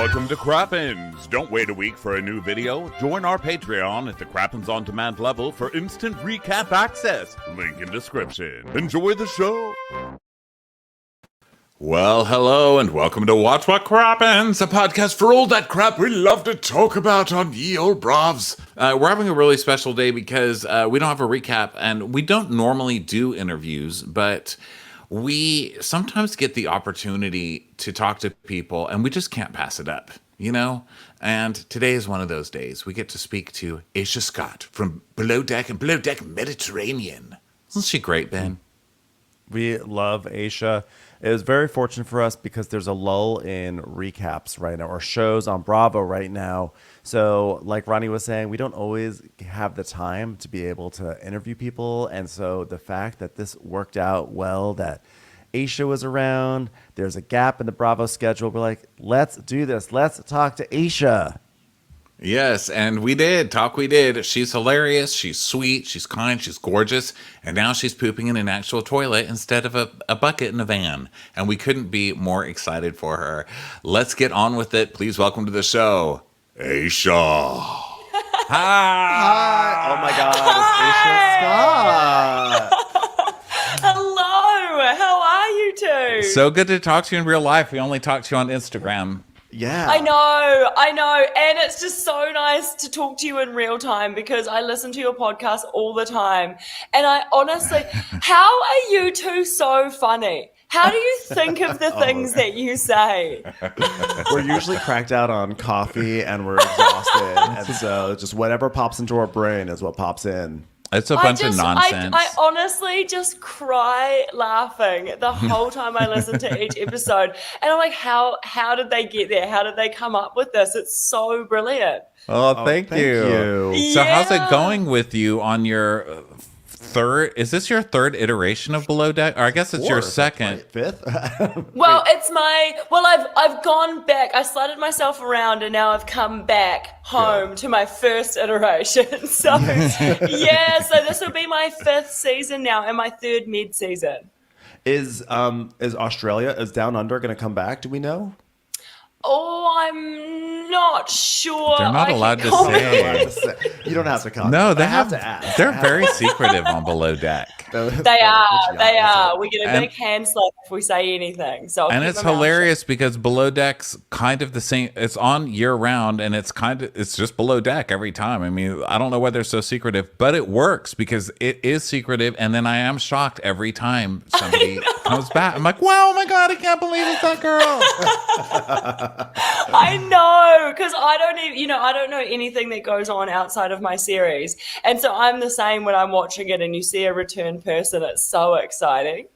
Welcome to Crappens. Don't wait a week for a new video. Join our Patreon at the Crappens On Demand level for instant recap access. Link in description. Enjoy the show. Well, hello, and welcome to Watch What Crappens, a podcast for all that crap we love to talk about on ye old bravs. We're having a really special day because we don't have a recap, and we don't normally do interviews, but we sometimes get the opportunity to talk to people, and we just can't pass it up, you know? And today is one of those days. We get to speak to Aesha Scott from Below Deck and Below Deck Mediterranean. Isn't she great, Ben? We love Aesha. It was very fortunate for us because there's a lull in recaps right now, or shows on Bravo right now. So like Ronnie was saying, we don't always have the time to be able to interview people. And so the fact that this worked out well, that Aesha was around, there's a gap in the Bravo schedule. We're like, let's do this. Let's talk to Aesha. Yes, and we did. We did. She's hilarious. She's sweet. She's kind. She's gorgeous. And now she's pooping in an actual toilet instead of a bucket in a van. And we couldn't be more excited for her. Let's get on with it. Please welcome to the show, Aesha. Hi. Hi. Oh, my God. It's Aesha Scott. Hello. How are you two? So good to talk to you in real life. We only talk to you on Instagram. Yeah. I know. And it's just so nice to talk to you in real time because I listen to your podcast all the time. And I honestly, how are you two so funny? How do you think of the things that you say? We're usually cracked out on coffee and we're exhausted. And so just whatever pops into our brain is what pops in. It's a bunch of nonsense. I honestly just cry laughing the whole time I listen to each episode. And I'm like, how did they get there? How did they come up with this? It's so brilliant. Oh, thank you. So how's it going with you on your third? Is this your third iteration of Below Deck? Or I guess it's your second. Fifth? Well, I've gone back. I slotted myself around and now I've come back home to my first iteration. So yeah, so this will be my fifth season now and my third mid-season. Is Australia, is Down Under going to come back? Do we know? Oh, I'm not sure. They're not allowed to say. You don't have to comment. No, they have to ask. They're very secretive on Below Deck. They are. We get a big hand slap if we say anything. So and it's hilarious because Below Deck's kind of the same. It's on year round, and it's just Below Deck every time. I mean, I don't know why they're so secretive, but it works because it is secretive. And then I am shocked every time somebody comes back. I'm like, wow, oh my God, I can't believe it's that girl. I know, because I don't know anything that goes on outside of my series. And so I'm the same when I'm watching it and you see a return person. It's so exciting.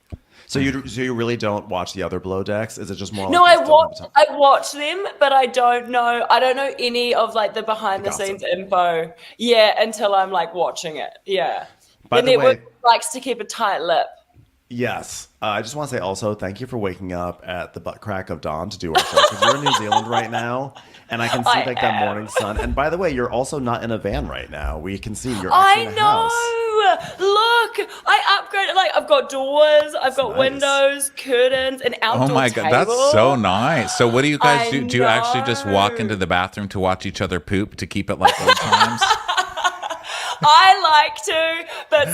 So you really don't watch the other Below Decks? Is it just more? No, I watch them, but I don't know any of like the behind the scenes info. Yeah, until I'm like watching it. Yeah. The network likes to keep a tight lip. Yes. I just want to say also thank you for waking up at the butt crack of dawn to do our show because you're in New Zealand right now and I can see that morning sun. And by the way, you're also not in a van right now. We can see you're actually in a house. Look, I upgraded. Like I've got doors, I've got windows, curtains, an outdoor Oh my God, that's so nice. So what do you guys do? Do you actually just walk into the bathroom to watch each other poop to keep it like old times? I like to, but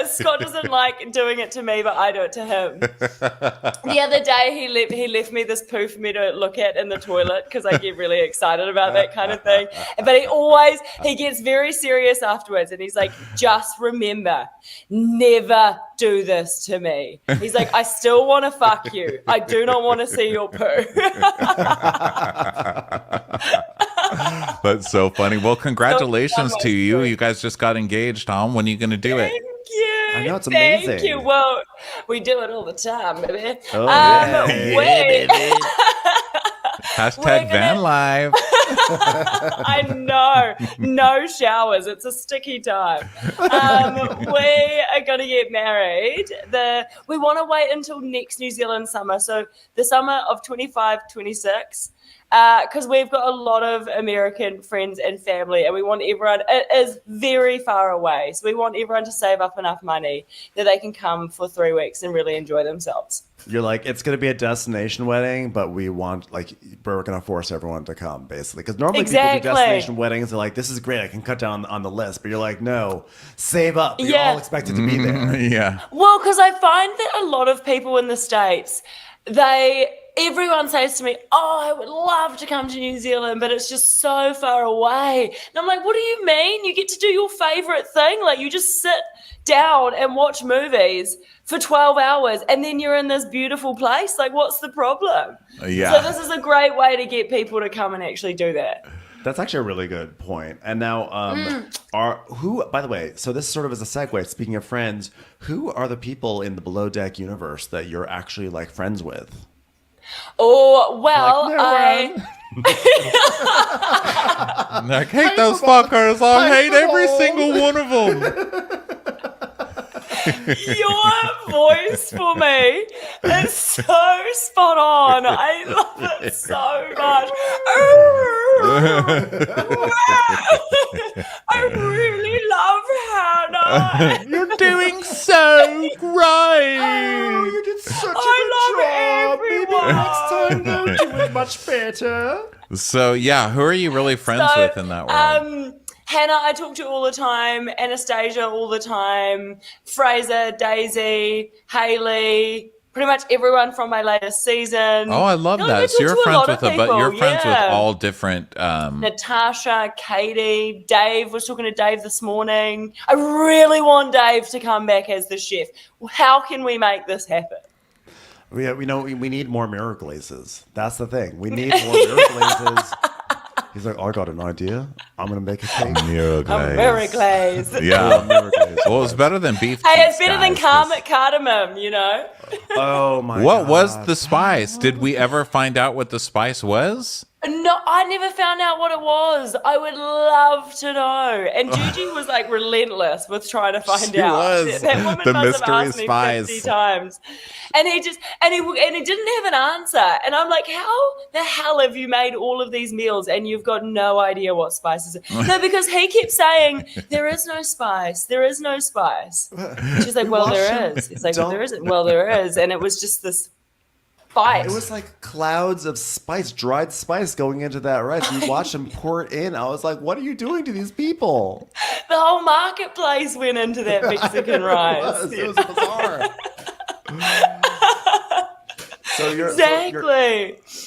Scott doesn't like doing it to me, but I do it to him. The other day, he left me this poo for me to look at in the toilet because I get really excited about that kind of thing. But he gets very serious afterwards, and he's like, "Just remember, never do this to me." He's like, "I still want to fuck you. I do not want to see your poo." That's so funny. Well, congratulations to you. You guys just got engaged, Tom. When are you going to do it? Thank you. I know, it's amazing. Thank you. Well, we do it all the time, baby. Oh, yeah. Baby. Hashtag van life. I know. No showers. It's a sticky time. We are going to get married. We want to wait until next New Zealand summer. So the summer of 25-26. Because we've got a lot of American friends and family, and we want everyone, it is very far away, so we want everyone to save up enough money that they can come for 3 weeks and really enjoy themselves. You're like, it's going to be a destination wedding, but we're going to force everyone to come, basically. Because normally people do destination weddings. They're like, this is great. I can cut down on the list. But you're like, no, save up. You're all expected to be there. Yeah. Well, because I find that a lot of people in the States, everyone says to me, oh, I would love to come to New Zealand, but it's just so far away. And I'm like, what do you mean? You get to do your favorite thing. Like, you just sit down and watch movies for 12 hours and then you're in this beautiful place. Like, what's the problem? Yeah. So this is a great way to get people to come and actually do that. That's actually a really good point. And now, by the way, so this sort of is a segue. Speaking of friends, who are the people in the Below Deck universe that you're actually like friends with? Oh, well, I hate those fuckers. I hate every single one of them. Your voice for me is so spot on. I love it so much. I really love Hannah. You're doing so great. Oh, you did such a I good love job. everyone. Maybe next time they'll do it much better. So, yeah, who are you really friends with in that world? Hannah, I talk to all the time. Anastasia, all the time. Fraser, Daisy, Haley, pretty much everyone from my latest season. Oh, I love that. So you're friends with all different. Natasha, Katie, Dave. Was talking to Dave this morning. I really want Dave to come back as the chef. How can we make this happen? We need more mirror glazes. That's the thing. We need more mirror glazes. He's like, I got an idea. I'm going to make a cake. Mirror glaze. Yeah. Well, it's better than beef. Hey, it's better than cardamom, you know? Oh, my God. What was the spice? Did we ever find out what the spice was? No, I never found out what it was. I would love to know. And Gigi was like relentless with trying to find She out. was. That woman The must have mystery asked me spice. 50 times. And he didn't have an answer. And I'm like, how the hell have you made all of these meals and you've got no idea what spices are? No, because he kept saying, there is no spice. There is no spice. And she's like, well, there is. He's like, well, there isn't. Well, there is. And it was just this spice. It was like clouds of spice, dried spice going into that rice. You watched him pour it in. I was like, what are you doing to these people? The whole marketplace went into that Mexican rice. It was bizarre.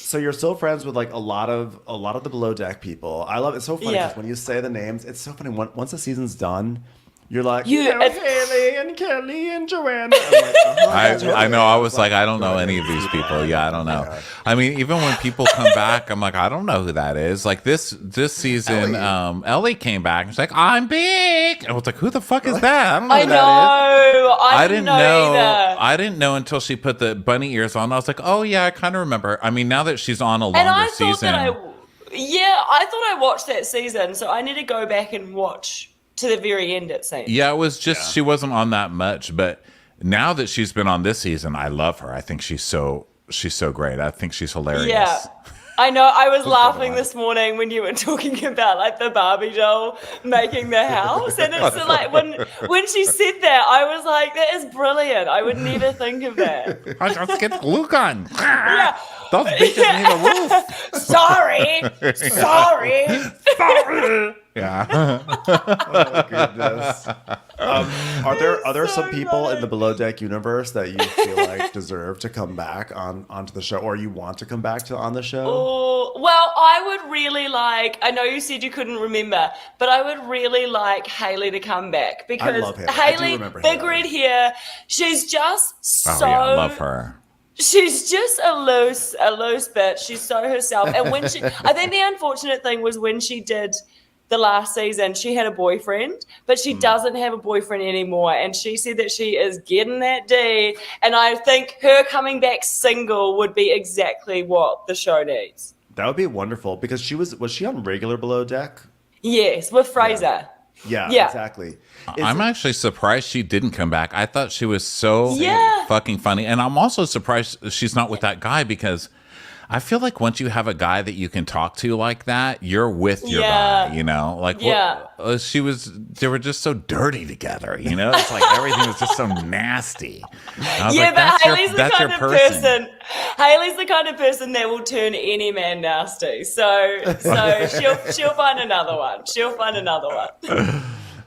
So you're still friends with like a lot of the Below Deck people. I love it. It's so funny because when you say the names, it's so funny. Once the season's done, you're like, Haley and Kelly and Joanna. I'm like, I know. I was like, I don't know any of these people. Yeah, I don't know. I mean, even when people come back, I'm like, I don't know who that is. Like this season, Ellie came back and she's like, I'm big. And I was like, who the fuck is that? I don't know who that is. I didn't know either. I didn't know until she put the bunny ears on. I was like, oh yeah, I kind of remember. I mean, now that she's on a longer season. I thought I watched that season, so I need to go back and watch to the very end, it seems. Yeah, it was just she wasn't on that much, but now that she's been on this season, I love her. I think she's so great. I think she's hilarious. Yeah. I know. I was laughing this morning when you were talking about like the Barbie doll making the house, and it's like when she said that, I was like, "That is brilliant." I would never think of that. Let's get glue gun. Yeah. Those bitches need a roof. Sorry. Yeah. Oh, goodness. Are there some people in the Below Deck universe that you feel like deserve to come back onto the show, or you want to come back on the show? Oh, well, I would really like, I know you said you couldn't remember, but I would really like Haley to come back because I love Haley. Haley, big Haley. red hair, she's just so... Oh, yeah, I love her. She's just a loose bitch. She's so herself. And when I think the unfortunate thing was when she did the last season, she had a boyfriend, but she doesn't have a boyfriend anymore. And she said that she is getting that D. And I think her coming back single would be exactly what the show needs. That would be wonderful because was she on regular Below Deck? Yes, with Fraser. Yeah, exactly. I'm actually surprised she didn't come back. I thought she was so fucking funny. And I'm also surprised she's not with that guy because I feel like once you have a guy that you can talk to like that, you're with your Yeah. guy, you know? Like, Yeah. they were just so dirty together, you know? It's like everything was just so nasty. I was Yeah, like, but Haley's the that's kind your of person. Haley's the kind of person that will turn any man nasty. So she'll find another one. She'll find another one.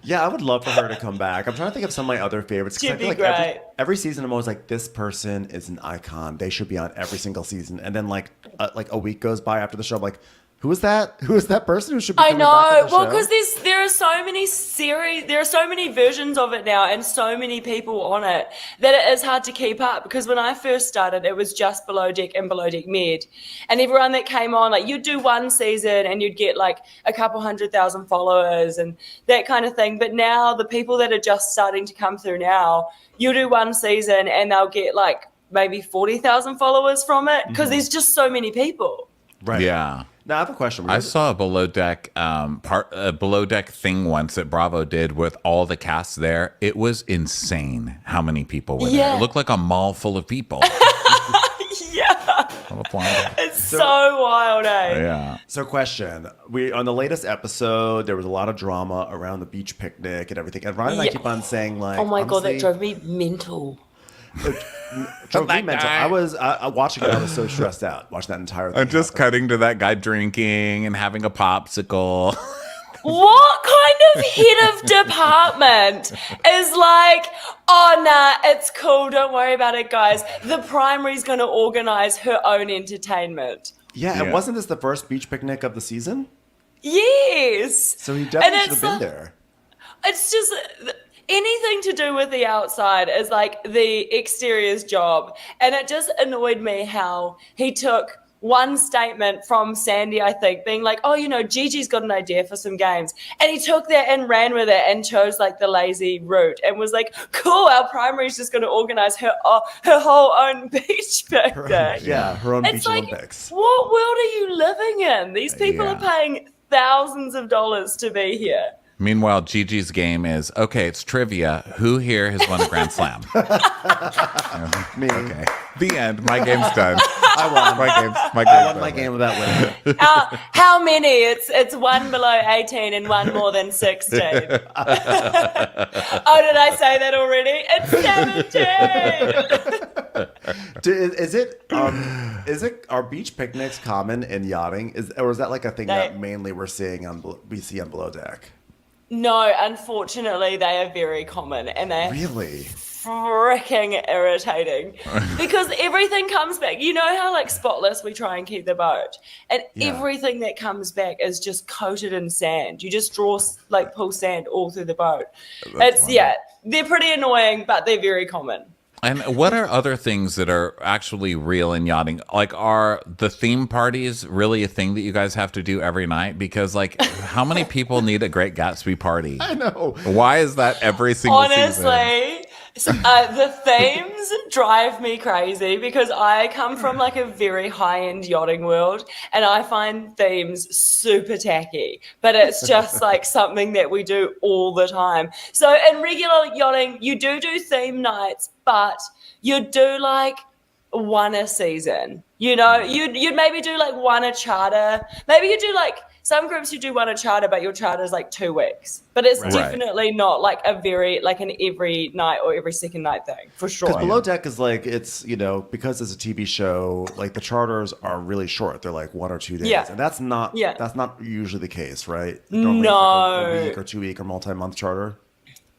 Yeah, I would love for her to come back. I'm trying to think of some of my other favorites. 'Cause I She'd feel be like great. every season I'm always like, this person is an icon. They should be on every single season. And then like a week goes by after the show, I'm like, who is that? Who is that person who should be I coming back on know. the Well, show? because there are so many series, there are so many versions of it now, and so many people on it that it is hard to keep up. Because when I first started, it was just Below Deck and Below Deck Med, and everyone that came on, like you'd do one season and you'd get like a couple 100,000 followers and that kind of thing. But now the people that are just starting to come through now, you do one season and they'll get like maybe 40,000 followers from it because there's just so many people. Right. Yeah. Now I have a question. I saw a below deck below deck thing once that Bravo did with all the cast there. It was insane how many people were there. Yeah. It looked like a mall full of people. Yeah, it's so wild, eh? Yeah. So question, on the latest episode, there was a lot of drama around the beach picnic and everything. And Ryan and I Yeah. keep on saying like, Oh my god, that honestly, drove me mental. drove me That mental. guy. I was watching it. I was so stressed out watching that entire thing. I'm just happen. cutting to that guy drinking and having a popsicle. What kind of head of department is like, oh, nah, it's cool, don't worry about it, guys. The primary's going to organize her own entertainment. Yeah, and Yeah. wasn't this the first beach picnic of the season? Yes. So he definitely And should it's have been like- there. It's just anything to do with the outside is like the exterior's job. And it just annoyed me how he took one statement from Sandy, I think, being like, oh, you know, Gigi's got an idea for some games. And he took that and ran with it and chose like the lazy route and was like, cool, our primary's just going to organize her whole own beach picnic. Yeah, her own It's beach like, Olympics. what world are you living in? These people are paying thousands of dollars to be here. Meanwhile, Gigi's game is, okay, it's trivia. Who here has won a Grand Slam? Me. Okay. The end. My game's done. I won. My I won my over. game without winning. How many? It's one below 18 and one more than 16. Oh, did I say that already? It's 17. Is it are beach picnics common in yachting? Or is that like a thing that mainly we see on Below Deck? No, unfortunately, they are very common and they're Really? freaking irritating because everything comes back. You know how like spotless we try and keep the boat, and everything that comes back is just coated in sand. You just pull sand all through the boat. They're pretty annoying, but they're very common. And what are other things that are actually real in yachting? Like, are the theme parties really a thing that you guys have to do every night? Because, like, how many people need a Great Gatsby party? I know. Why is that every single season? Honestly, the themes drive me crazy because I come from like a very high-end yachting world and I find themes super tacky, but it's just like something that we do all the time. So in regular yachting, you do theme nights, but you do like one a season. You know, you'd maybe do like one a charter. Maybe you do like some groups you do one a charter, but your charter is like 2 weeks. But it's definitely not like an every night or every second night thing for sure. Because Below Deck is like, it's, you know, because it's a TV show, like the charters are really short. They're like 1 or 2 days. Yeah. And that's not usually the case, right? No. It's like a week or 2 week or multi-month charter.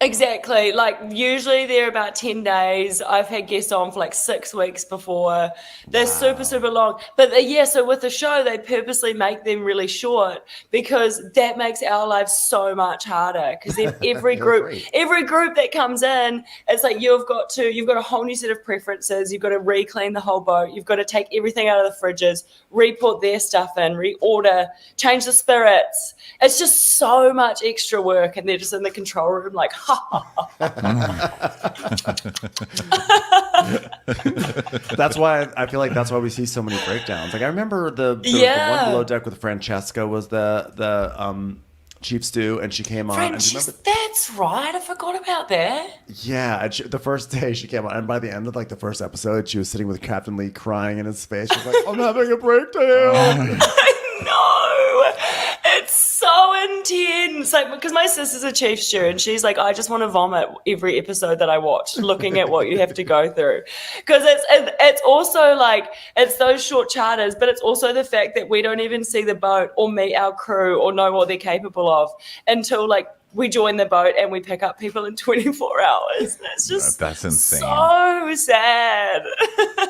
Exactly. Like usually they're about 10 days. I've had guests on for like 6 weeks before. They're super, super long. But so with the show, they purposely make them really short because that makes our lives so much harder. Because then every group that comes in, it's like you've got a whole new set of preferences. You've got to re-clean the whole boat. You've got to take everything out of the fridges, re-put their stuff in, reorder, change the spirits. It's just so much extra work. And they're just in the control room like, That's why I feel like that's why we see so many breakdowns. Like I remember the one Below Deck with Francesca was the Chief Stew, and she came on. And do you remember? That's right. I forgot about that. Yeah, and the first day she came on, and by the end of like the first episode, she was sitting with Captain Lee crying in his face. She's like, "I'm having a breakdown." I know. It's so intense. Like, because my sister's a chief stew, and she's like, I just want to vomit every episode that I watch, looking at what you have to go through. Because it's also like, it's those short charters, but it's also the fact that we don't even see the boat or meet our crew or know what they're capable of until like we join the boat and we pick up people in 24 hours. And it's just That's insane. So sad.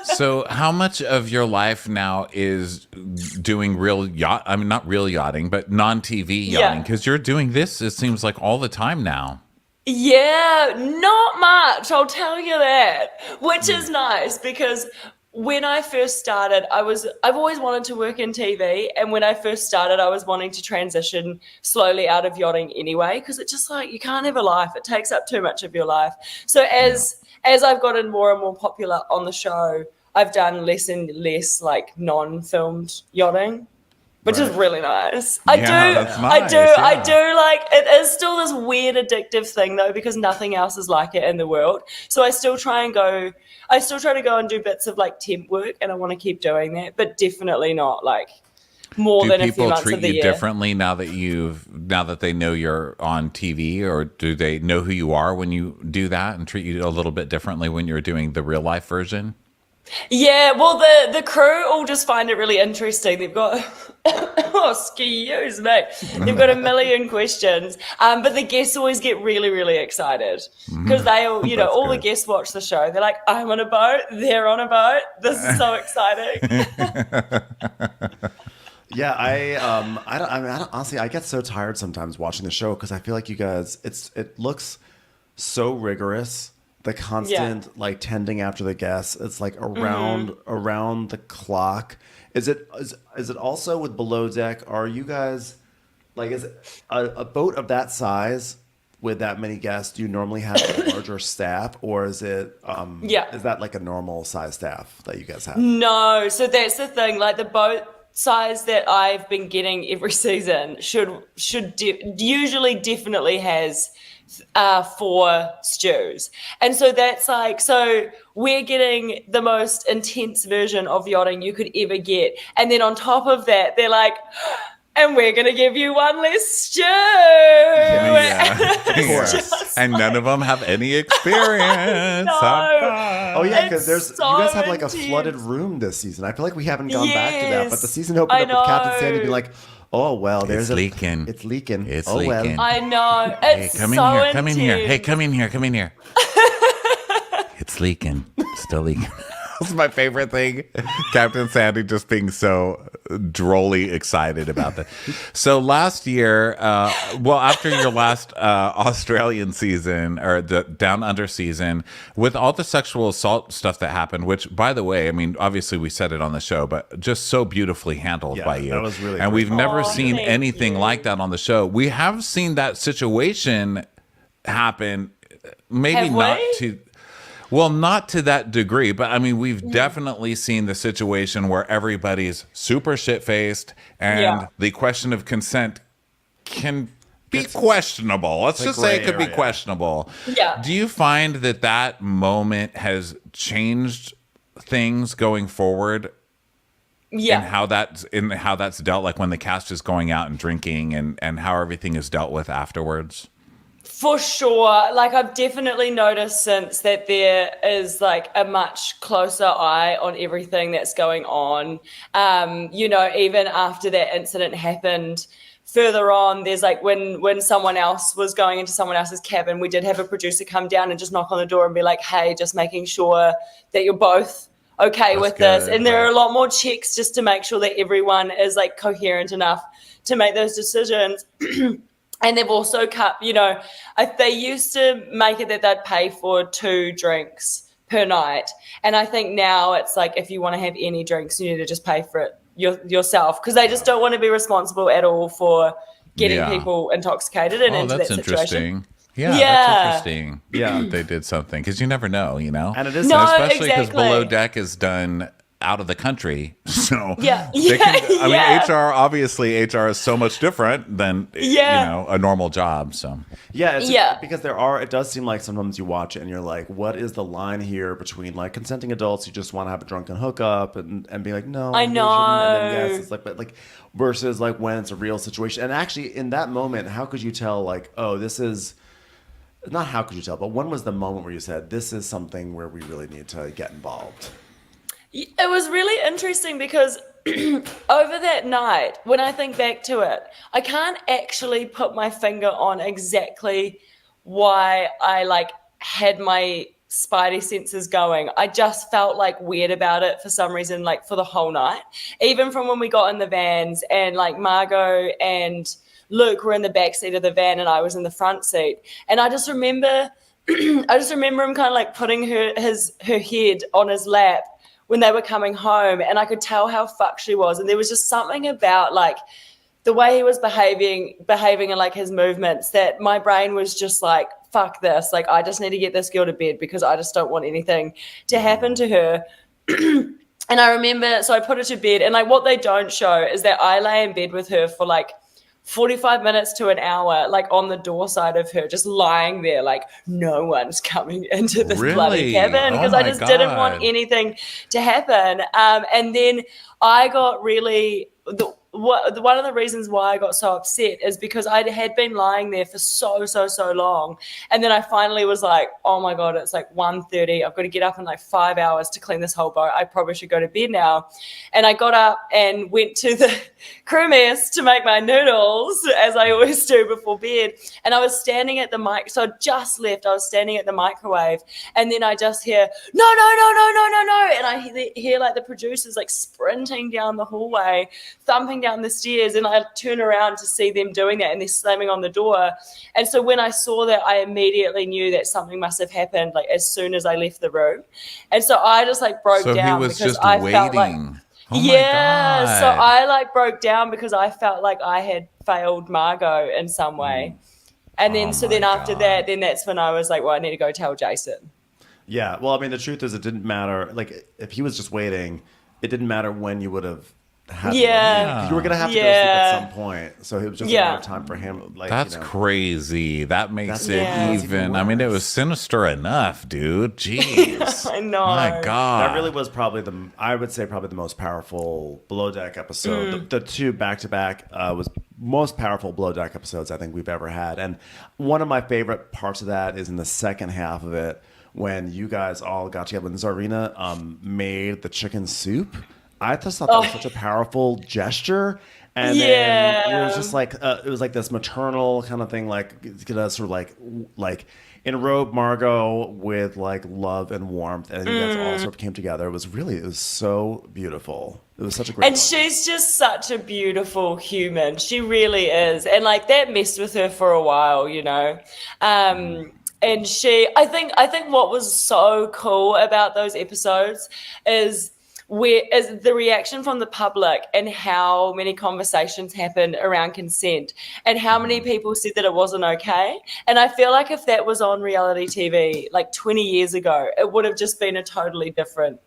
So how much of your life now is doing not real yachting, but non-TV yachting? Because you're doing this, it seems like, all the time now. Yeah, not much. I'll tell you that, which is nice because when I first started, I've always wanted to work in TV. And when I first started, I was wanting to transition slowly out of yachting anyway, because it's just like, you can't have a life. It takes up too much of your life. So as I've gotten more and more popular on the show, I've done less and less like non-filmed yachting, which is really nice. I do like, it is still this weird addictive thing though, because nothing else is like it in the world. So I still try to go and do bits of like temp work, and I want to keep doing that, but definitely not like more than a few months of the year. Do people treat you differently now that they know you're on TV, or do they know who you are when you do that and treat you a little bit differently when you're doing the real life version? Yeah, well, the crew all just find it really interesting. They've got, excuse me, they've got a million questions, but the guests always get really, really excited because they all, all the guests watch the show. They're like, I'm on a boat, they're on a boat. This is so exciting. Yeah, I don't honestly, I get so tired sometimes watching the show because I feel like you guys, it looks so rigorous. The constant like tending after the guests, it's like around the clock. Is it also with Below Deck? Are you guys like, is it a boat of that size with that many guests? Do you normally have a larger staff, or is it is that like a normal size staff that you guys have? No, so that's the thing. Like the boat size that I've been getting every season usually definitely has 4 stews. And so that's like, so we're getting the most intense version of yachting you could ever get. And then on top of that, they're like, and we're going to give you 1 less stew. And none of them have any experience. No. Oh yeah, because you guys have like intense. a flooded room this season. I feel like we haven't gone back to that, but the season opened up with Captain Sandy being like, oh well, It's leaking. It's leaking. It's oh leaking. well. I know. It's come so in here. intense. Come in here. Hey, come in here. Come in here. It's leaking. Still leaking. That's my favorite thing. Captain Sandy just being so drolly excited about that. So last year, after your last Australian season, or the Down Under season, with all the sexual assault stuff that happened, which, by the way, I mean, obviously we said it on the show, but just so beautifully handled by you. That was really and great. we've never seen thank anything you. like that on the show. We have seen that situation happen, maybe Have not we? to... Well, not to that degree, but I mean, we've definitely seen the situation where everybody's super shit-faced, and the question of consent can be questionable. Let's just say it could be questionable. Yeah. Do you find that moment has changed things going forward? Yeah. In how that's dealt, like when the cast is going out and drinking, and how everything is dealt with afterwards? For sure. Like I've definitely noticed since that there is like a much closer eye on everything that's going on. Even after that incident happened, further on, there's like when someone else was going into someone else's cabin, we did have a producer come down and just knock on the door and be like, hey, just making sure that you're both okay with this. And there are a lot more checks just to make sure that everyone is like coherent enough to make those decisions. And they've also cut, they used to make it that they'd pay for 2 drinks per night. And I think now it's like, if you want to have any drinks, you need to just pay for it yourself, because they just don't want to be responsible at all for getting people intoxicated and into that situation. Interesting. Yeah, that's interesting. Yeah, they did something, because you never know, And it is especially because exactly. Below Deck is done out of the country. So Yeah. they can, I Yeah. mean, HR is so much different than, a normal job. So Yeah, Yeah. because it does seem like sometimes you watch it and you're like, what is the line here between like consenting adults who just want to have a drunken hookup and be like, no, I you really shouldn't, and then know. yes, it's like, but like versus like when it's a real situation. And actually in that moment, how could you tell like, oh, this is not how could you tell, but when was the moment where you said this is something where we really need to get involved? It was really interesting because over that night, when I think back to it, I can't actually put my finger on exactly why I like had my spidey senses going. I just felt like weird about it for some reason, like for the whole night. Even from when we got in the vans and like Margot and Luke were in the back seat of the van and I was in the front seat. And I just remember him kind of like putting her head on his lap when they were coming home, and I could tell how fucked she was. And there was just something about like the way he was behaving and like his movements that my brain was just like, fuck this. Like, I just need to get this girl to bed because I just don't want anything to happen to her. And I remember, so I put her to bed, and like what they don't show is that I lay in bed with her for like 45 minutes to an hour, like on the door side of her, just lying there, like no one's coming into this bloody cabin because I just didn't want anything to happen. And then I got really one of the reasons why I got so upset is because I had been lying there for so long, and then I finally was like, oh my god, it's like 1:30, I've got to get up in like 5 hours to clean this whole boat, I probably should go to bed now. And I got up and went to the crew mess to make my noodles, as I always do before bed, and I was standing at the mic, so I just left, I was standing at the microwave, and then I just hear no, and I hear like the producers like sprinting down the hallway, thumping down the stairs, and I turn around to see them doing that, and they're slamming on the door. And so when I saw that, I immediately knew that something must have happened, like as soon as I left the room. And so I just like broke down because I felt like, oh my God. So I like broke down because I felt like I had failed Margot in some way. And then then after that, then that's when I was like, well, I need to go tell Jason. Yeah, well, I mean, the truth is, it didn't matter. Like, if he was just waiting, it didn't matter when you would have had to leave. You were going to have to go sleep at some point. So it was just a matter of time for him. Like, that's crazy. That makes it even. I mean, it was sinister enough, dude. Jeez. I know. My God. That really was probably I would say probably the most powerful Below Deck episode. The two back-to-back was most powerful Below Deck episodes I think we've ever had. And one of my favorite parts of that is in the second half of it, when you guys all got together, when Zarina made the chicken soup. I just thought that was such a powerful gesture. And then it was just like it was like this maternal kind of thing, like sort of like enrobe Margot with like love and warmth, and you guys all sort of came together. It was so beautiful. It was such a great. And she's just such a beautiful human. She really is, and like that messed with her for a while, you know. And I think what was so cool about those episodes is the reaction from the public and how many conversations happened around consent and how many people said that it wasn't okay. And I feel like if that was on reality TV like 20 years ago, it would have just been a totally different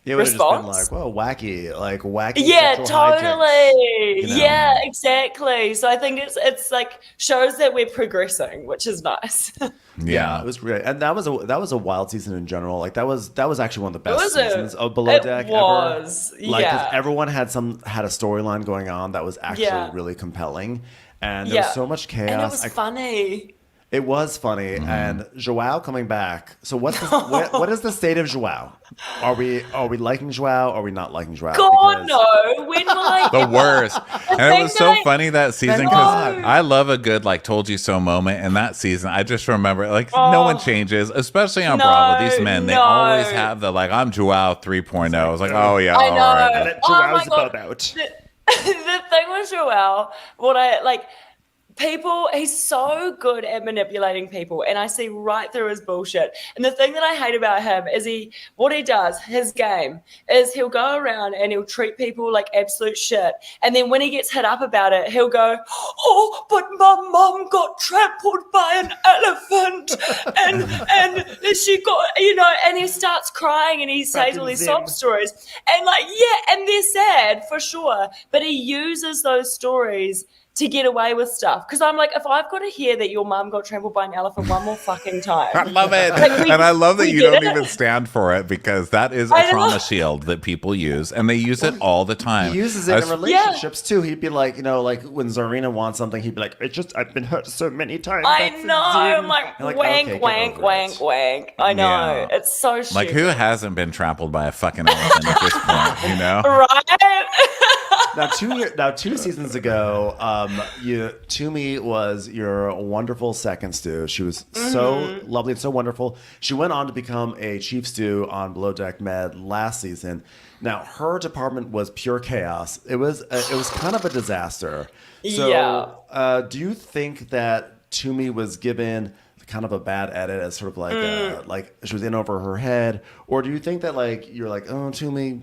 it would have just been like, whoa, wacky. Yeah, totally. Hijinks, you know? Yeah, exactly. So I think it's like shows that we're progressing, which is nice. Yeah, it was great, and that was a wild season in general. Like that was actually one of the best seasons of Below Deck ever. Like, 'cause everyone had a storyline going on that was actually really compelling, and there was so much chaos. And it was funny. It was funny, and Joao coming back. So what is the state of Joao? Are we liking Joao? Or are we not liking Joao? God, no. When like the worst. And it was so funny that season because I love a good like told you so moment. And that season, I just remember like no one changes, especially on Bravo. These men, they always have the like I'm Joao 3.0. I was like, oh yeah, I know. all right. Joao's about. The thing with Joao, what I like. he's so good at manipulating people, and I see right through his bullshit. And the thing that I hate about him is what he does, his game, is he'll go around and he'll treat people like absolute shit. And then when he gets hit up about it, he'll go, oh, but my mum got trampled by an elephant. And she got, and he starts crying and he says all these sob stories. And and they're sad for sure. But he uses those stories to get away with stuff. Because I'm like, if I've got to hear that your mum got trampled by an elephant one more fucking time. I love it. And I love that you don't even stand for it, because that is a trauma shield that people use, and they use it all the time. He uses it in relationships too. He'd be like, like when Zarina wants something, he'd be like, I've been hurt so many times. I know. I'm like, wank, okay, wank, wank, wank. I know. Yeah. It's so stupid. Like, who hasn't been trampled by a fucking elephant at this point, Right? Now, 2 seasons ago, Toomey was your wonderful second stew. She was so lovely and so wonderful. She went on to become a chief stew on Below Deck Med last season. Now, her department was pure chaos. It was kind of a disaster. So, do you think that Toomey was given kind of a bad edit as sort of like she was in over her head, or do you think that you're like, oh, Toomey,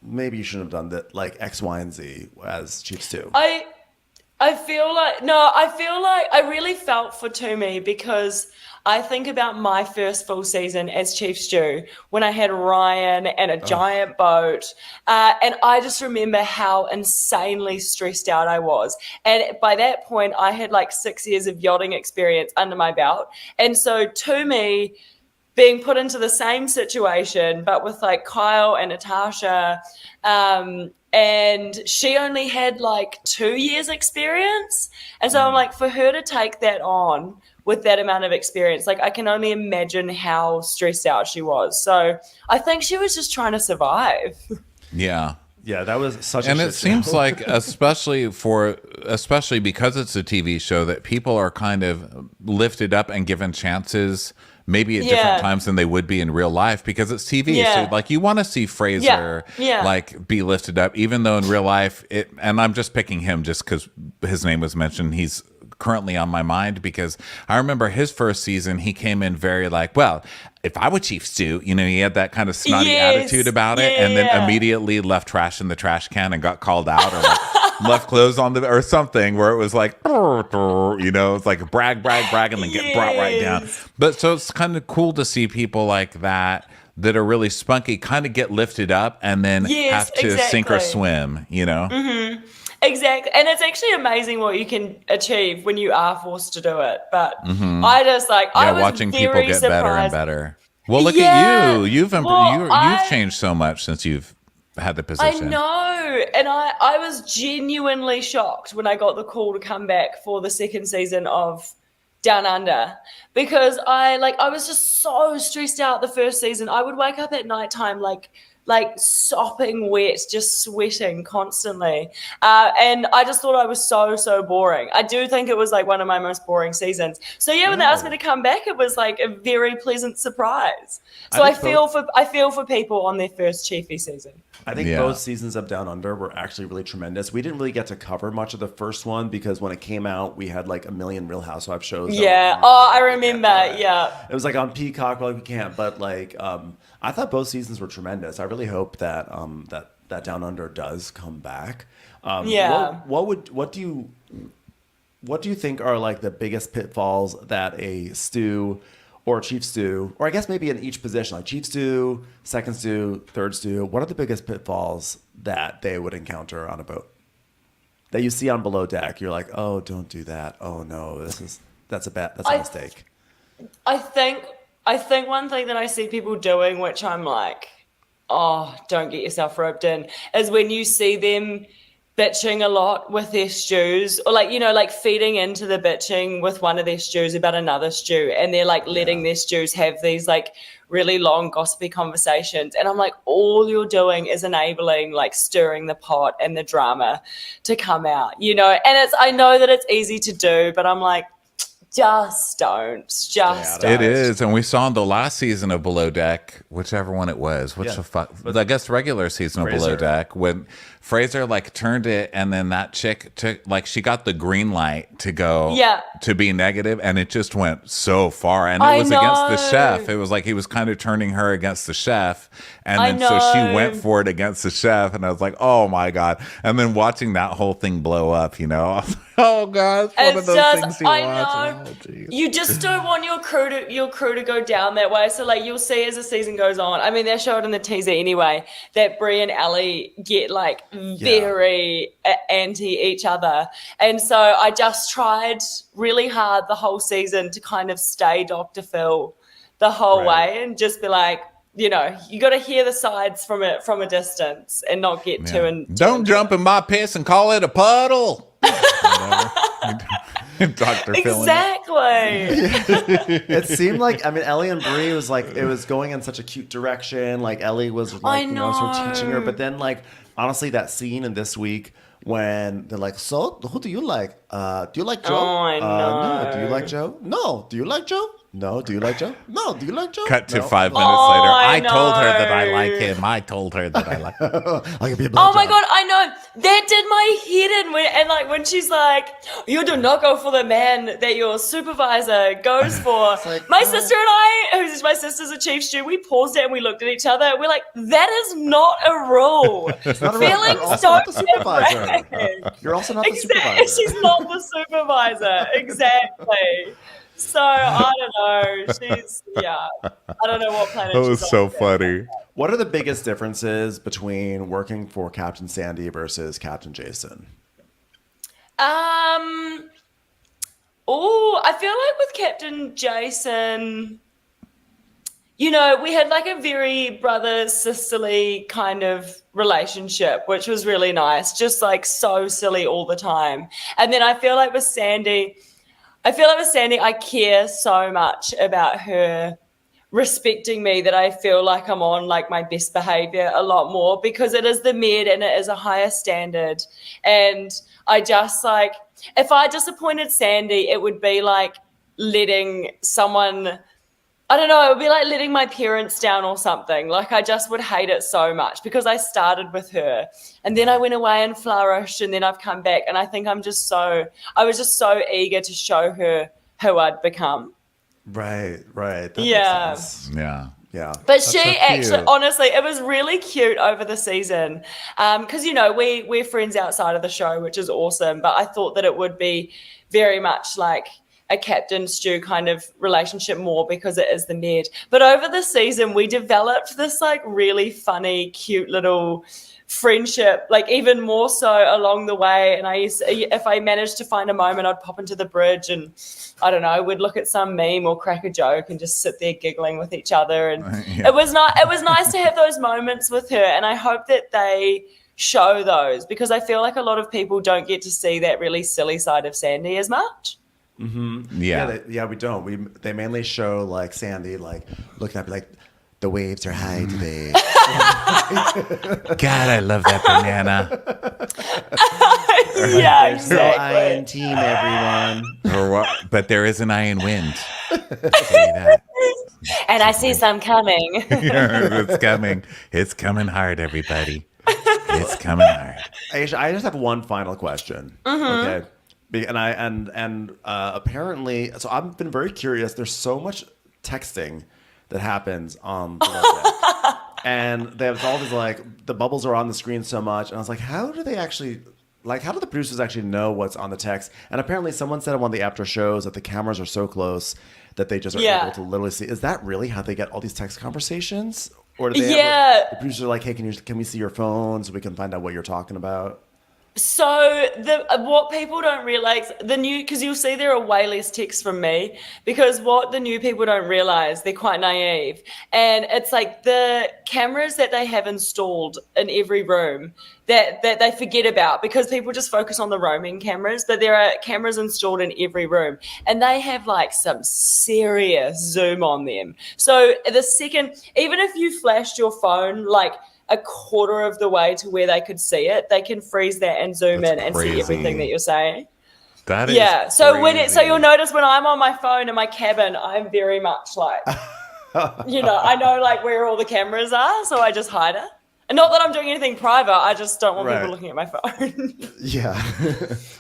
maybe you shouldn't have done that, like X, Y, and Z as chief stew? I feel like I really felt for Toomey, because I think about my first full season as chief stew when I had Ryan and a giant boat, and I just remember how insanely stressed out I was. And by that point, I had 6 years of yachting experience under my belt, and so Toomey being put into the same situation, but with Kyle and Natasha, and she only had 2 years experience. And so I'm like, for her to take that on with that amount of experience, I can only imagine how stressed out she was. So I think she was just trying to survive. Yeah. Yeah, that was such a and shit it seems show. like, especially because it's a TV show, that people are kind of lifted up and given chances, maybe at different times than they would be in real life, because it's TV. Yeah. So you want to see Fraser be lifted up, even though in real life and I'm just picking him just because his name was mentioned. He's currently on my mind, because I remember his first season, he came in very well, if I were chief stew, he had that kind of snotty attitude about it, and then immediately left trash in the trash can and got called out, or left clothes on or something, where it was it's like brag, and then get brought right down. But so it's kind of cool to see people like that are really spunky kind of get lifted up and then have to sink or swim, Mm-hmm. Exactly. And it's actually amazing what you can achieve when you are forced to do it. But I just I was watching people get surprised. better and better. Well, look at you. You've changed so much since you've had the position. I know. And I was genuinely shocked when I got the call to come back for the second season of Down Under, because I was just so stressed out the first season. I would wake up at nighttime sopping wet, just sweating constantly. And I just thought I was so boring. I do think it was one of my most boring seasons. So when they asked me to come back, it was a very pleasant surprise. So I feel for people on their first Chiefy season. I think both seasons of Down Under were actually really tremendous. We didn't really get to cover much of the first one, because when it came out, we had a million Real Housewives shows. Yeah. I remember. Yeah. It was on Peacock. We can't. But I thought both seasons were tremendous. I really hope that that Down Under does come back. What do you think are the biggest pitfalls that a stew or chief stew, or I guess maybe in each position, chief stew, second stew, third stew, what are the biggest pitfalls that they would encounter on a boat that you see on Below Deck? You're like, oh, don't do that. Oh no, that's a mistake. I think one thing that I see people doing, which I'm like, oh, don't get yourself roped in, is when you see them bitching a lot with their stews, or feeding into the bitching with one of their stews about another stew, and they're letting their stews have these really long gossipy conversations, and I'm like, all you're doing is enabling stirring the pot and the drama to come out, and I know that it's easy to do, but I'm like, just don't. It is. And we saw in the last season of Below Deck, whichever one it was, the fuck, I guess regular season of Below Deck, when Fraser like turned it, and then that chick took like she got the green light to go to be negative, and it just went so far. And it was against the chef. It was like he was kind of turning her against the chef, and then so she went for it against the chef, and I was like, oh my God. And then watching that whole thing blow up, you know, I was like, oh God, it's one of those things you watch. Oh, you just don't want your crew to go down that way. So like you'll see as the season goes on. I mean, they showed in the teaser anyway that Brie and Ellie get like very anti each other, and so I just tried really hard the whole season to kind of stay Dr. Phil the whole way and just be like, you know, you got to hear the sides from a distance and not get too. Don't jump in my piss and call it a puddle. Dr. Phil. Exactly. It seemed like, I mean, Ellie and Brie was like, it was going in such a cute direction. Like Ellie was like, you know, sort of teaching her, but then like, honestly, that scene in this week when they're like, so who do you like? Do you like Joe? Oh, I know. No. Do you like Joe? No. Do you like Joe? No. Do you like Joe? No. Do you like Joe? Cut to no. 5 minutes later. I told her that I like him. I told her that I like him. Oh my God, I know. That did my head in when she's like, you do not go for the man that your supervisor goes for. Like, my sister and I, my sister's a chief stew, we paused it and we looked at each other. We're like, that is not a rule. It's not a Feelings rule. don't the supervisor. You're also not the supervisor. She's not the supervisor. Exactly. So I don't know. I don't know what planet. That was so funny. What are the biggest differences between working for Captain Sandy versus Captain Jason? I feel like with Captain Jason, you know, we had like a very brother-sisterly kind of relationship, which was really nice, just like so silly all the time. And then I feel like with Sandy, I care so much about her respecting me that I feel like I'm on like my best behavior a lot more because it is the med and it is a higher standard. And I just like, if I disappointed Sandy, it would be like letting someone, I don't know, it would be like letting my parents down or something. Like I just would hate it so much because I started with her and then I went away and flourished and then I've come back and I think I was just so eager to show her who I'd become. Right. That Yeah. makes sense. Yeah. But That's she so actually, cute. honestly, it was really cute over the season because, you know, we're friends outside of the show, which is awesome. But I thought that it would be very much like a Captain Stu kind of relationship more because it is the med. But over the season, we developed this like really funny, cute little friendship, like even more so along the way. And if I managed to find a moment, I'd pop into the bridge and I don't know, we'd look at some meme or crack a joke and just sit there giggling with each other. And it was nice to have those moments with her. And I hope that they show those because I feel like a lot of people don't get to see that really silly side of Sandy as much. Mm-hmm. Yeah. We don't. They mainly show like Sandy like looking at me like the waves are high today. God, I love that banana. Yeah, There's no I in team, everyone. Or what? But there is an eye in wind. Say that. And I see some coming. It's coming. It's coming hard, everybody. It's coming hard. Aesha, I just have one final question. Okay. And apparently, so I've been very curious. There's so much texting that happens on the website. And they have all these like the bubbles are on the screen so much, and I was like, how do the producers actually know what's on the text? And apparently, someone said on one of the after shows that the cameras are so close that they just are able to literally see. Is that really how they get all these text conversations? Or do they the producers are like, hey, can we see your phone so we can find out what you're talking about? So what people don't realize, because you'll see there are way less texts from me, because what the new people don't realize, they're quite naive. And it's like the cameras that they have installed in every room that they forget about because people just focus on the roaming cameras, but there are cameras installed in every room and they have like some serious zoom on them. So the second, even if you flashed your phone like a quarter of the way to where they could see it, they can freeze that and zoom in and see everything that you're saying. That is So you'll notice when I'm on my phone in my cabin, I'm very much like, I know like where all the cameras are, so I just hide it. And not that I'm doing anything private. I just don't want Right. people looking at my phone. Yeah.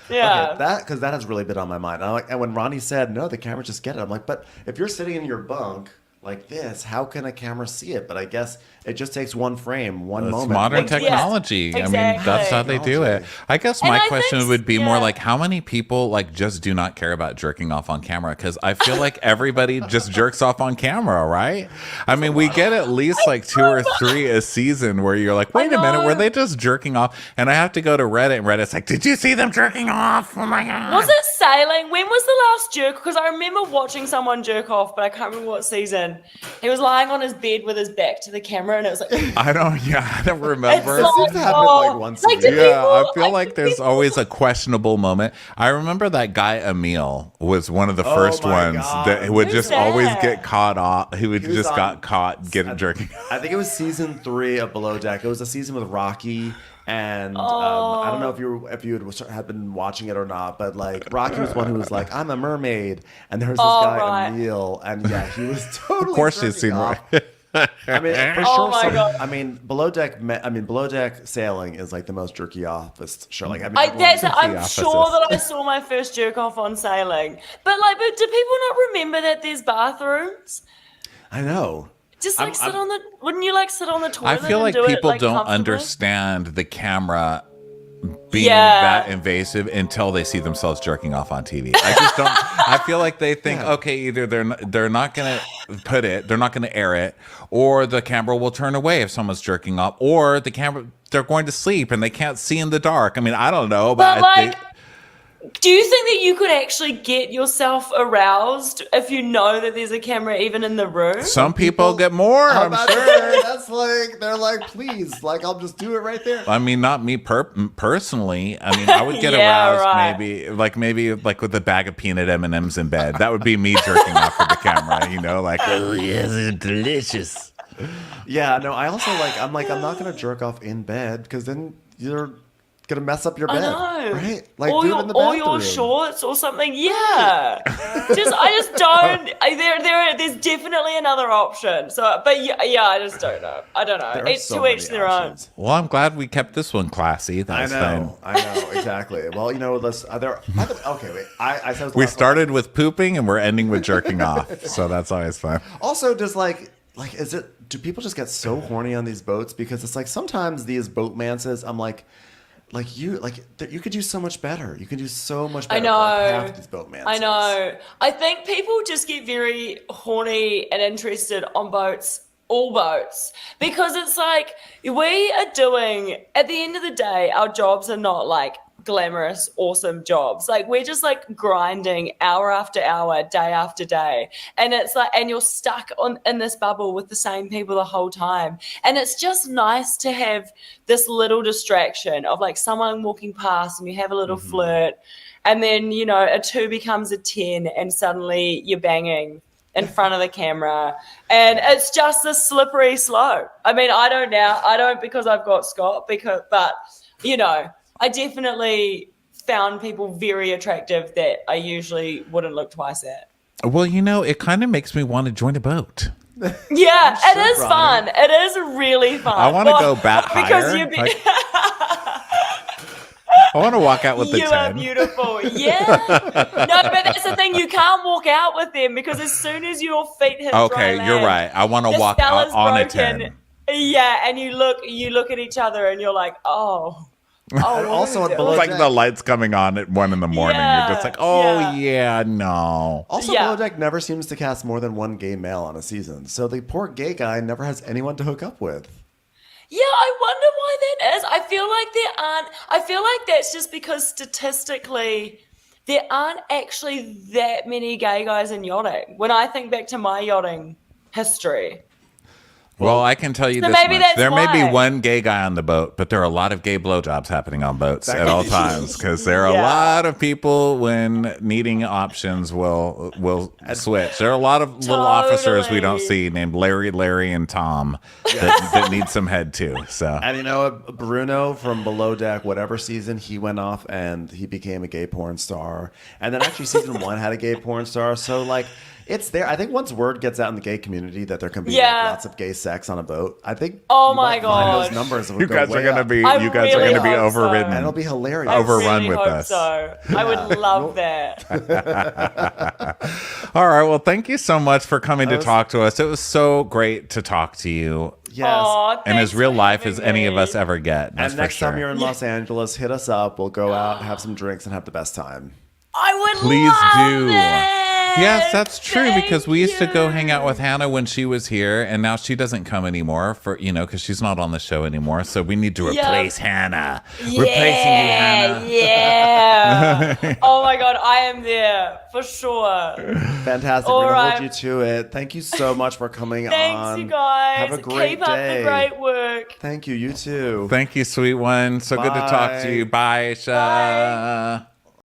Yeah. Okay, because that has really been on my mind. And when Ronnie said, no, the camera just get it, I'm like, but if you're sitting in your bunk like this, how can a camera see it? But I guess it just takes one frame, one It's moment. modern Like, technology. I mean, exactly. that's how they do it. I guess And my I question think- would be more yeah. like, how many people like just do not care about jerking off on camera? Because I feel like everybody just jerks off on camera, right? I mean, we get at least like 2 or 3 a season where you're like, wait a minute, know. were they just jerking off? And I have to go to Reddit, and Reddit's like, did you see them jerking off? Oh my god! Was it sailing? When was the last jerk? Because I remember watching someone jerk off, but I can't remember what season. He was lying on his bed with his back to the camera, and it was like, I don't remember. It seems to happen like once a Like, do year. Yeah, I people- feel like there's always a questionable moment. I remember that guy Emil was one of the first my ones God. that would Who's just that? always get caught off. He would He was just on- got caught getting jerking. I think it was season 3 of Below Deck. It was a season with Rocky, and I don't know if you had been watching it or not, but like Rocky was one who was like, "I'm a mermaid," and there was this guy right. Emil, and yeah, he was totally. Of course, you've jerking seen off. it. I mean, for Oh sure. my God. I mean, Below Deck sailing is like the most jerky offest show. Like, I'm the sure opposite. that I saw my first jerk off on sailing. But do people not remember that there's bathrooms? I know. Just like I'm- wouldn't you like sit on the toilet? I feel and like do people it, like, don't comfortably? understand the camera being Yeah. that invasive until they see themselves jerking off on TV. I just don't. I feel like they think, okay, either they're not gonna they're not gonna air it, or the camera will turn away if someone's jerking off, or they're going to sleep and they can't see in the dark. I mean, I don't know, But I think. do you think that you could actually get yourself aroused if you know that there's a camera even in the room? Some people get more, How I'm about sure. that? That's like they're like, please, like I'll just do it right there. I mean, not me personally. I mean, I would get Yeah, aroused right. maybe with a bag of peanut M&Ms in bed. That would be me jerking off for the camera, like, oh yes, it's delicious. Yeah, no, I also I'm not gonna jerk off in bed because then you're gonna mess up your bed, I know. right? Like or do your, it in the or bathroom. your shorts or something. Yeah. I just don't. There's definitely another option. So, but yeah, I just don't know. I don't know. There are It's so to many each their options. Well, I'm glad we kept this one classy. I That's know, fine. I know, exactly. Well, let's. Okay, wait. I said We started with pooping and we're ending with jerking off, so that's always fun. Also, does is it? Do people just get so horny on these boats? Because it's like sometimes these boatmances, I'm like you could do so much better. You could do so much better. I know. For like half these boatmances. I know. I think people just get very horny and interested on boats, all boats, because it's like we are doing, at the end of the day, our jobs are not like glamorous, awesome jobs. Like we're just like grinding hour after hour, day after day. And it's like, and you're stuck in this bubble with the same people the whole time. And it's just nice to have this little distraction of like someone walking past and you have a little flirt. And then, a 2 becomes a 10 and suddenly you're banging in front of the camera. And it's just this slippery slope. I mean, I don't now. I don't because I've got Scott, but I definitely found people very attractive that I usually wouldn't look twice at. Well, it kind of makes me want to join a boat. Yeah, it is Brian. fun. It is really fun. I want to go bat because higher. you be- Like, I want to walk out with the you 10. are beautiful. Yeah. No, but that's the thing. You can't walk out with them because as soon as your feet hit Okay, dry you're land, right. I want to the walk spell out is on a broken. 10. Yeah, and you look at each other and you're like, oh. And what also are we at doing? Below It's like Deck- the lights coming on at 1 a.m. You're just like, oh, yeah, no. Also, Yeah. Below Deck never seems to cast more than one gay male on a season, so the poor gay guy never has anyone to hook up with. Yeah, I wonder why that is. I feel like that's just because statistically there aren't actually that many gay guys in yachting. When I think back to my yachting history. Well, I can tell you So this maybe much. that's There may why. be one gay guy on the boat, but there are a lot of gay blowjobs happening on boats at all times because there are a Yeah. lot of people when needing options will switch. There are a lot of little officers we don't Totally. see named Larry, and Tom that need some head too. So And Bruno from Below Deck, whatever season, he went off and he became a gay porn star. And then actually season 1 had a gay porn star. So It's there. I think once word gets out in the gay community that there can be Yeah. lots of gay sex on a boat, I think Oh you my might find God. those numbers will You go guys are way gonna up. be I you guys are really gonna be hope so. overridden. And it'll be hilarious. I Overrun really with hope us. So. I would love that. All right. Well, thank you so much for coming to talk to us. It was so great to talk to you. Yes. Aw, And as thanks real for life as having any of me. us ever get. That's And for next sure. time you're in Los Angeles, hit us up. We'll go out, have some drinks, and have the best time. I would Please love do. that. Yes, that's true Thank because we used to go you. hang out with Hannah when she was here, and now she doesn't come anymore for because she's not on the show anymore. So we need to Yep. replace Hannah. Yeah, Replacing you, Hannah. yeah. Oh my God, I am there for sure. Fantastic. All We're going to right. hold you to it. Thank you so much for coming on. Thanks, you guys. Have a great Keep up day. the great work. Thank you. You too. Thank you, sweet one. So good to talk to Bye. you. Bye, Aisha. Bye.